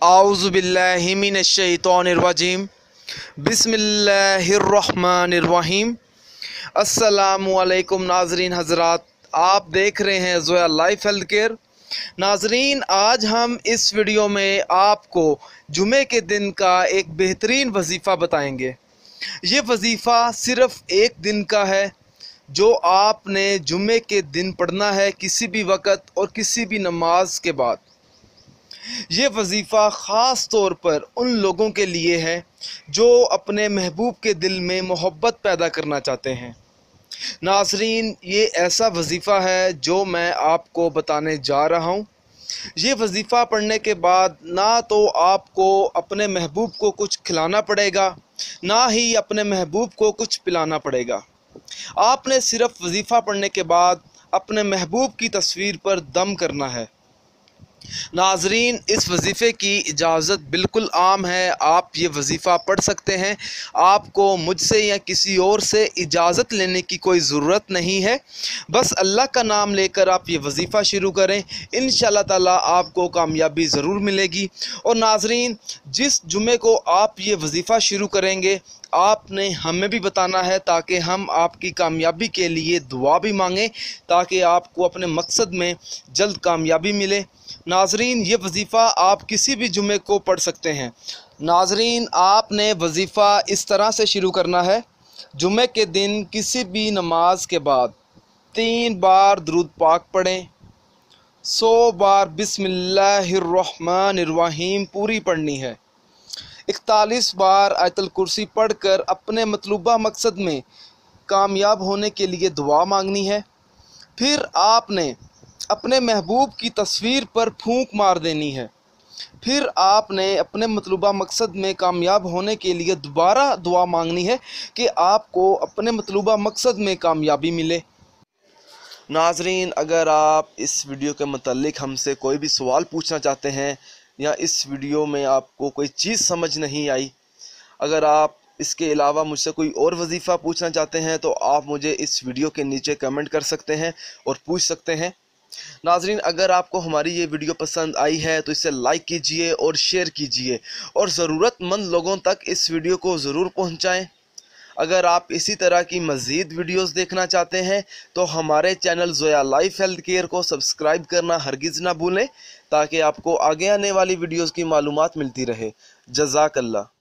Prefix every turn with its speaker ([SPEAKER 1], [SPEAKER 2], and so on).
[SPEAKER 1] اعوذ باللہ من الشیطان الرجیم بسم اللہ الرحمن الرحیم۔ السلام علیکم ناظرین حضرات، آپ دیکھ رہے ہیں زویا لائف ہیلتھ کیئر۔ ناظرین، آج ہم اس ویڈیو میں آپ کو جمعے کے دن کا ایک بہترین وظیفہ بتائیں گے۔ یہ وظیفہ صرف ایک دن کا ہے جو آپ نے جمعے کے دن پڑھنا ہے، کسی بھی وقت اور کسی بھی نماز کے بعد۔ یہ وظیفہ خاص طور پر ان لوگوں کے لیے ہے جو اپنے محبوب کے دل میں محبت پیدا کرنا چاہتے ہیں۔ ناظرین، یہ ایسا وظیفہ ہے جو میں آپ کو بتانے جا رہا ہوں۔ یہ وظیفہ پڑھنے کے بعد نہ تو آپ کو اپنے محبوب کو کچھ کھلانا پڑے گا، نہ ہی اپنے محبوب کو کچھ پلانا پڑے گا۔ آپ نے صرف وظیفہ پڑھنے کے بعد اپنے محبوب کی تصویر پر دم کرنا ہے۔ ناظرین، اس وظیفے کی اجازت بالکل عام ہے، آپ یہ وظیفہ پڑھ سکتے ہیں۔ آپ کو مجھ سے یا کسی اور سے اجازت لینے کی کوئی ضرورت نہیں ہے، بس اللہ کا نام لے کر آپ یہ وظیفہ شروع کریں، انشاءاللہ تعالی آپ کو کامیابی ضرور ملے گی۔ اور ناظرین، جس جمعے کو آپ یہ وظیفہ شروع کریں گے، آپ نے ہمیں بھی بتانا ہے تاکہ ہم آپ کی کامیابی کے لیے دعا بھی مانگیں، تاکہ آپ کو اپنے مقصد میں جلد کامیابی ملے۔ ناظرین، یہ وظیفہ آپ کسی بھی جمعے کو پڑھ سکتے ہیں۔ ناظرین، آپ نے وظیفہ اس طرح سے شروع کرنا ہے۔ جمعے کے دن کسی بھی نماز کے بعد 3 بار درود پاک پڑھیں، 100 بار بسم اللہ الرحمن الرحیم پوری پڑھنی ہے، 41 بار آیت الکرسی پڑھ کر اپنے مطلوبہ مقصد میں کامیاب ہونے کے لیے دعا مانگنی ہے۔ پھر آپ نے اپنے محبوب کی تصویر پر پھونک مار دینی ہے۔ پھر آپ نے اپنے مطلوبہ مقصد میں کامیاب ہونے کے لیے دوبارہ دعا مانگنی ہے کہ آپ کو اپنے مطلوبہ مقصد میں کامیابی ملے۔ ناظرین، اگر آپ اس ویڈیو کے متعلق ہم سے کوئی بھی سوال پوچھنا چاہتے ہیں یا اس ویڈیو میں آپ کو کوئی چیز سمجھ نہیں آئی، اگر آپ اس کے علاوہ مجھ سے کوئی اور وظیفہ پوچھنا چاہتے ہیں تو آپ مجھے اس ویڈیو کے نیچے کمنٹ کر سکتے ہیں اور پوچھ سکتے ہیں۔ ناظرین، اگر آپ کو ہماری یہ ویڈیو پسند آئی ہے تو اسے لائک کیجئے اور شیئر کیجئے اور ضرورت مند لوگوں تک اس ویڈیو کو ضرور پہنچائیں۔ اگر آپ اسی طرح کی مزید ویڈیوز دیکھنا چاہتے ہیں تو ہمارے channel Zoya life health care کو سبسکرائب کرنا ہرگز نہ بھولیں، تاکہ آپ کو آگے آنے والی ویڈیوز کی معلومات ملتی رہے۔ جزاک اللہ۔